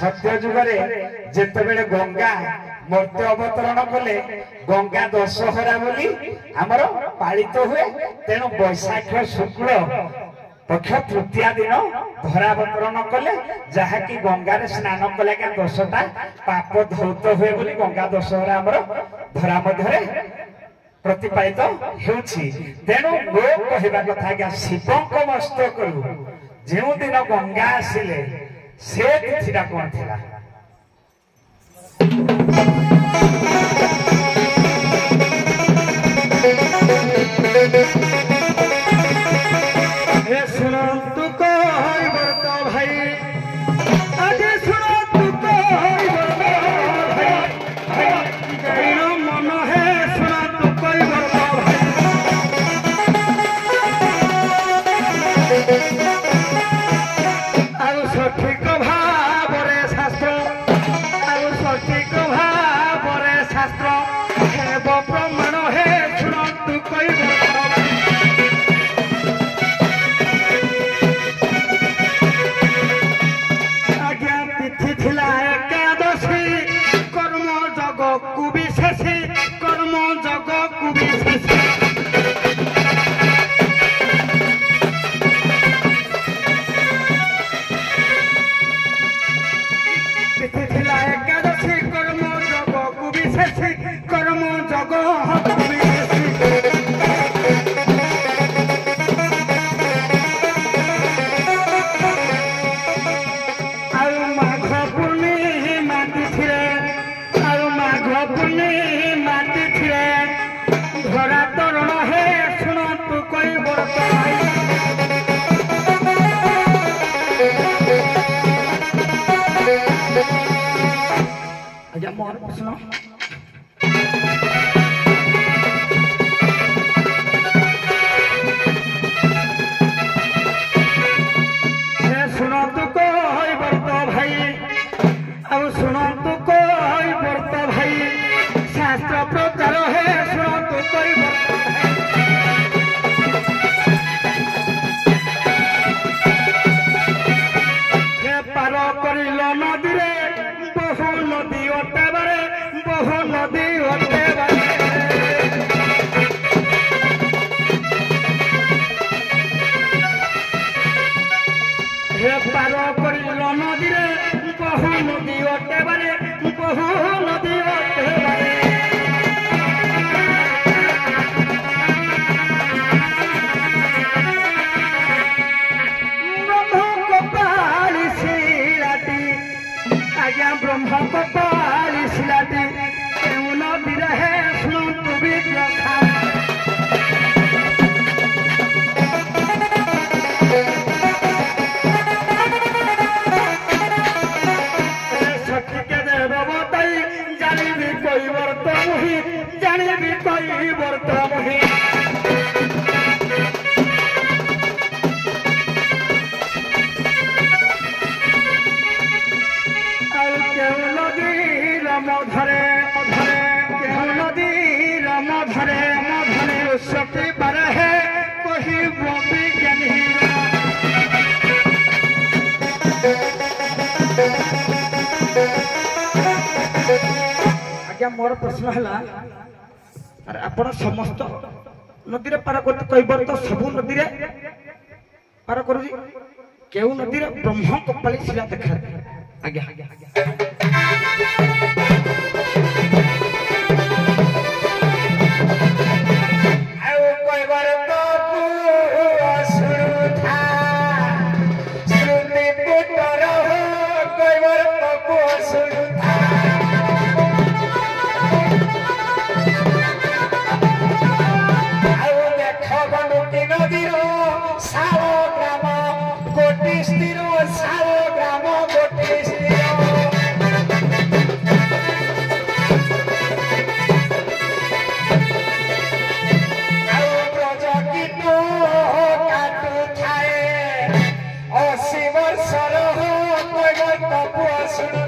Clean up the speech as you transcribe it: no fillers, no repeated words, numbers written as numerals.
सत्य जुगरे जेतेबेले गंगा मूर्ति अवतरण कले गंगा दशहरा बोली आमर पालित हुए तेणु बैशाख शुक्ल पक्ष तृतीया दिन धरावतरण कले जहाँकि गंगार स्नान कले क्या 10टा पाप धौत हुए बोली गंगा दशहरा आमर धरा मध्य प्रतिपादित होउछि। तेणु मो कहवा कथा क्या शिवक मस्तक जो दिन गंगा आसिले से तिथिटा कौन थिला मोर प्रश्न है आपण समस्त नदी रे पार करते कहबर तो सब नदी रे पार करूजी केउ नदी रे ब्रह्म कपाली शिला देखा आज्ञा Sir,